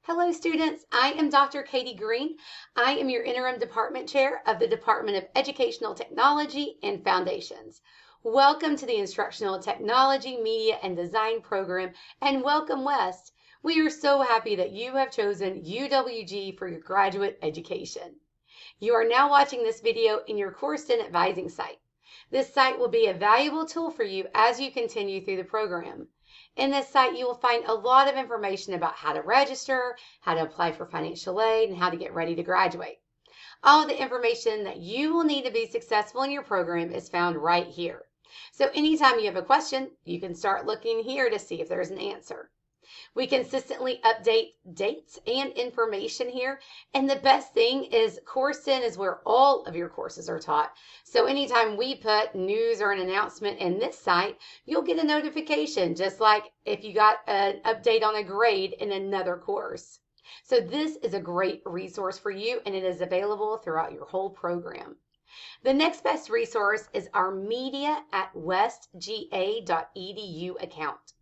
Hello students, I am Dr. Katie Green. I am your interim department chair of the Department of Educational Technology and Foundations. Welcome to the Instructional Technology, Media, and Design program, and welcome West. We are so happy that you have chosen UWG for your graduate education. You are now watching this video in your Course in Advising site. This site will be a valuable tool for you as you continue through the program. In this site, you will find a lot of information about how to register, how to apply for financial aid, and how to get ready to graduate. All the information that you will need to be successful in your program is found right here. So anytime you have a question, you can start looking here to see if there's an answer. We consistently update dates and information here. And the best thing is CourseIn is where all of your courses are taught. So anytime we put news or an announcement in this site, you'll get a notification, just like if you got an update on a grade in another course. So this is a great resource for you, and it is available throughout your whole program. The next best resource is our media@westga.edu account.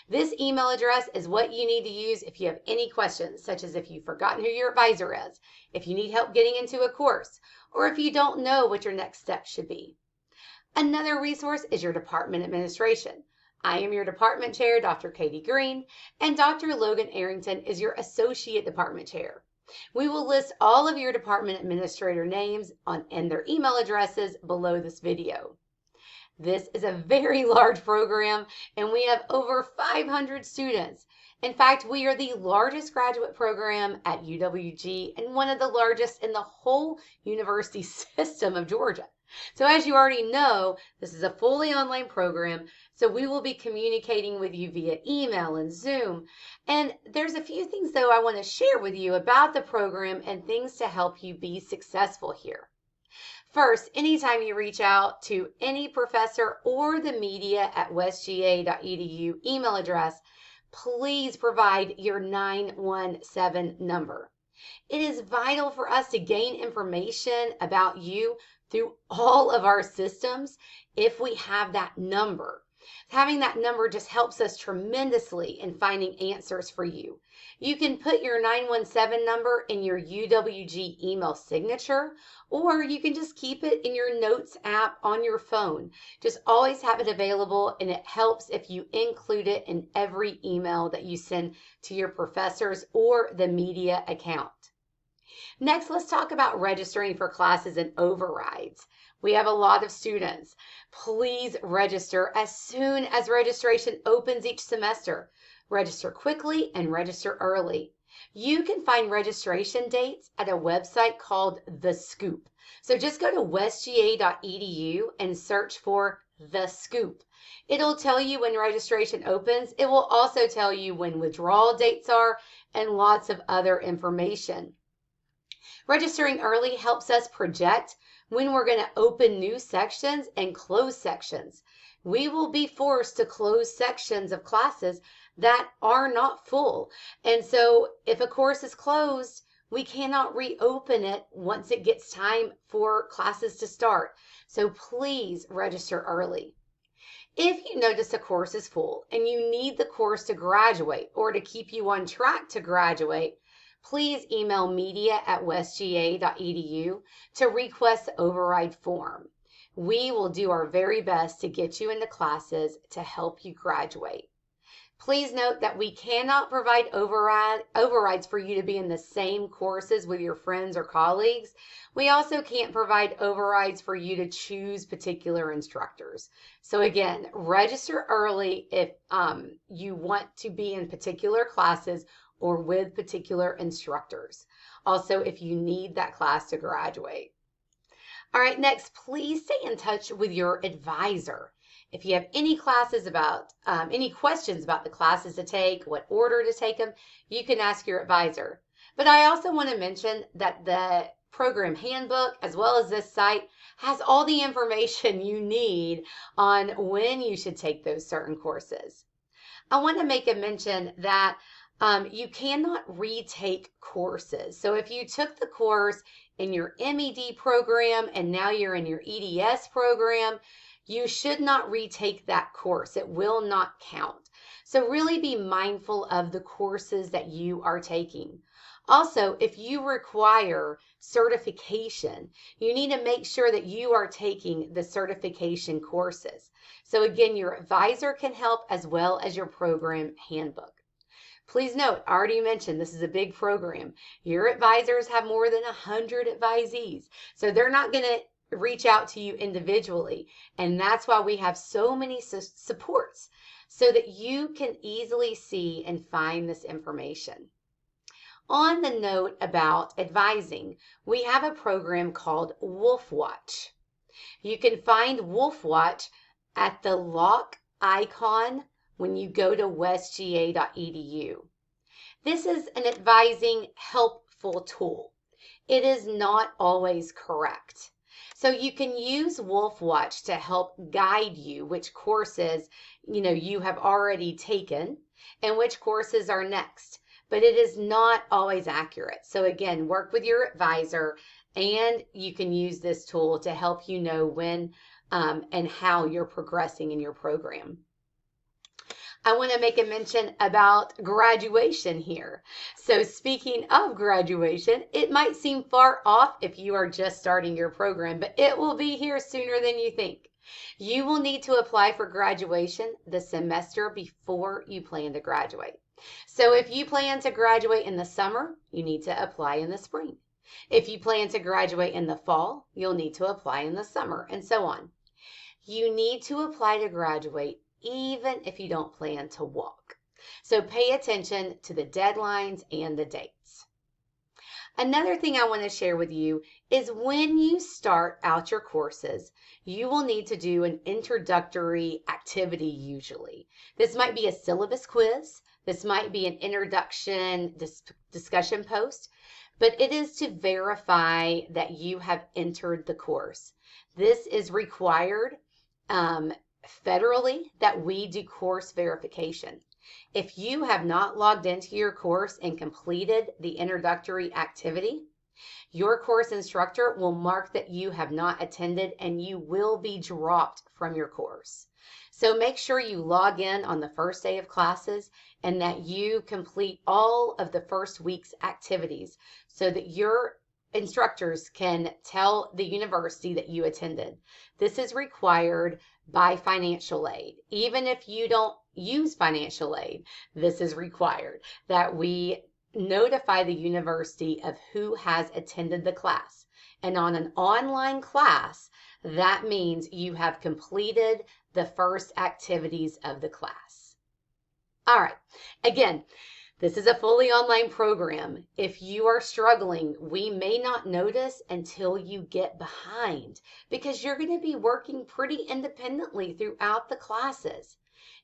This email address is what you need to use if you have any questions, such as if you've forgotten who your advisor is, if you need help getting into a course, or if you don't know what your next step should be. Another resource is your department administration. I am your department chair, Dr. Katie Green, and Dr. Logan Arrington is your associate department chair. We will list all of your department administrator names and their email addresses below this video. This is a very large program, and we have over 500 students. In fact, we are the largest graduate program at UWG and one of the largest in the whole university system of Georgia. So as you already know, this is a fully online program, so we will be communicating with you via email and Zoom. And there's a few things, though, I want to share with you about the program and things to help you be successful here. First, anytime you reach out to any professor or the media@westga.edu email address, please provide your 917 number. It is vital for us to gain information about you through all of our systems if we have that number. Having that number just helps us tremendously in finding answers for you. You can put your 917 number in your UWG email signature, or you can just keep it in your notes app on your phone. Just always have it available, and it helps if you include it in every email that you send to your professors or the media account. Next, let's talk about registering for classes and overrides. We have a lot of students. Please register as soon as registration opens each semester. Register quickly and register early. You can find registration dates at a website called The Scoop. So just go to westga.edu and search for The Scoop. It'll tell you when registration opens. It will also tell you when withdrawal dates are and lots of other information. Registering early helps us project when we're going to open new sections and close sections. We will be forced to close sections of classes that are not full. And so if a course is closed, we cannot reopen it once it gets time for classes to start. So please register early. If you notice a course is full and you need the course to graduate or to keep you on track to graduate, please email media@westga.edu to request the override form. We will do our very best to get you into classes to help you graduate. Please note that we cannot provide overrides for you to be in the same courses with your friends or colleagues. We also can't provide overrides for you to choose particular instructors. So again, register early if you want to be in particular classes or with particular instructors. Also, if you need that class to graduate. All right, next, please stay in touch with your advisor. If you have any questions about the classes to take, what order to take them, you can ask your advisor. But I also want to mention that the program handbook, as well as this site, has all the information you need on when you should take those certain courses. I want to make a mention that you cannot retake courses. So if you took the course in your MED program and now you're in your EDS program, you should not retake that course. It will not count. So really be mindful of the courses that you are taking. Also, if you require certification, you need to make sure that you are taking the certification courses. So again, your advisor can help as well as your program handbook. Please note, I already mentioned this is a big program. Your advisors have more than 100 advisees, so they're not going to reach out to you individually. And that's why we have so many supports so that you can easily see and find this information. On the note about advising, we have a program called Wolf Watch. You can find Wolf Watch at the lock icon when you go to westga.edu. This is an advising helpful tool. It is not always correct. So you can use Wolf Watch to help guide you which courses you have already taken and which courses are next. But it is not always accurate. So again, work with your advisor and you can use this tool to help you know when and how you're progressing in your program. I want to make a mention about graduation here. So speaking of graduation, it might seem far off if you are just starting your program, but it will be here sooner than you think. You will need to apply for graduation the semester before you plan to graduate. So if you plan to graduate in the summer, you need to apply in the spring. If you plan to graduate in the fall, you'll need to apply in the summer, and so on. You need to apply to graduate even if you don't plan to walk. So pay attention to the deadlines and the dates. Another thing I want to share with you is when you start out your courses, you will need to do an introductory activity usually. This might be a syllabus quiz. This might be an introduction discussion post, but it is to verify that you have entered the course. This is required federally that we do course verification. If you have not logged into your course and completed the introductory activity, your course instructor will mark that you have not attended and you will be dropped from your course. So make sure you log in on the first day of classes and that you complete all of the first week's activities so that your instructors can tell the university that you attended. This is required by financial aid. Even if you don't use financial aid, this is required that we notify the university of who has attended the class. And on an online class, that means you have completed the first activities of the class. All right, again, this is a fully online program. If you are struggling, we may not notice until you get behind because you're going to be working pretty independently throughout the classes.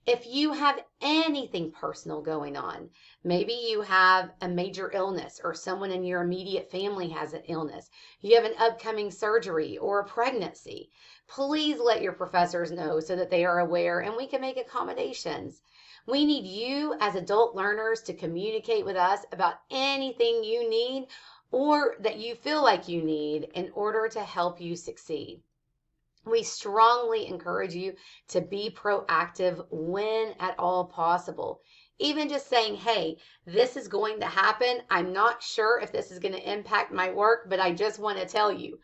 If you have anything personal going on, maybe you have a major illness or someone in your immediate family has an illness, you have an upcoming surgery or a pregnancy, please let your professors know so that they are aware and we can make accommodations. We need you as adult learners to communicate with us about anything you need or that you feel like you need in order to help you succeed. We strongly encourage you to be proactive when at all possible. Even just saying, hey, this is going to happen. I'm not sure if this is going to impact my work, but I just want to tell you.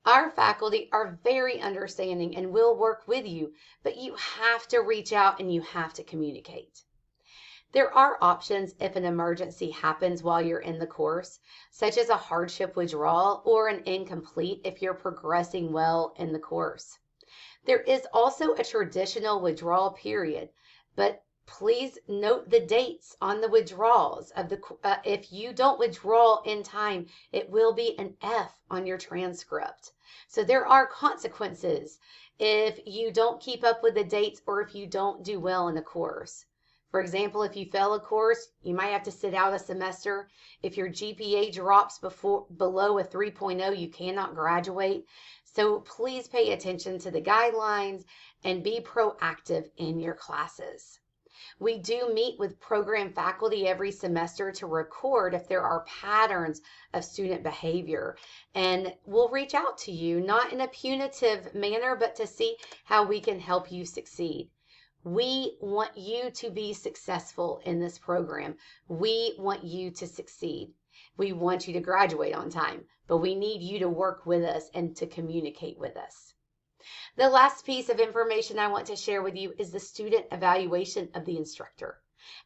Our faculty are very understanding and will work with you, but you have to reach out and you have to communicate. There are options if an emergency happens while you're in the course, such as a hardship withdrawal or an incomplete if you're progressing well in the course. There is also a traditional withdrawal period, but please note the dates on the withdrawals of if you don't withdraw in time, it will be an F on your transcript. So there are consequences if you don't keep up with the dates or if you don't do well in a course. For example, if you fail a course, you might have to sit out a semester. If your GPA drops below a 3.0, you cannot graduate. So please pay attention to the guidelines and be proactive in your classes. We do meet with program faculty every semester to record if there are patterns of student behavior. And we'll reach out to you, not in a punitive manner, but to see how we can help you succeed. We want you to be successful in this program. We want you to succeed. We want you to graduate on time, but we need you to work with us and to communicate with us. The last piece of information I want to share with you is the student evaluation of the instructor.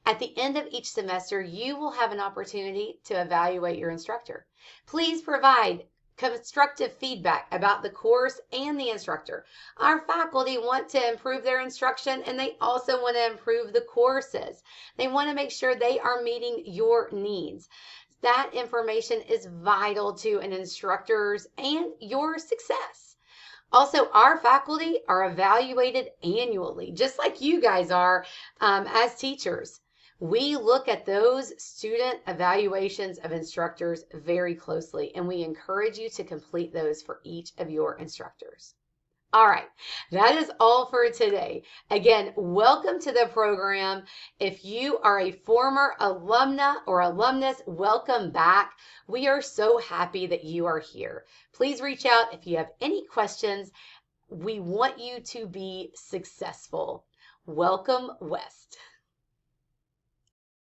At the end of each semester, you will have an opportunity to evaluate your instructor. Please provide constructive feedback about the course and the instructor. Our faculty want to improve their instruction, and they also want to improve the courses. They want to make sure they are meeting your needs. That information is vital to an instructor's and your success. Also, our faculty are evaluated annually, just like you guys are as teachers. We look at those student evaluations of instructors very closely, and we encourage you to complete those for each of your instructors. All right, that is all for today. Again, welcome to the program. If you are a former alumna or alumnus, welcome back. We are so happy that you are here. Please reach out if you have any questions. We want you to be successful. Welcome, West.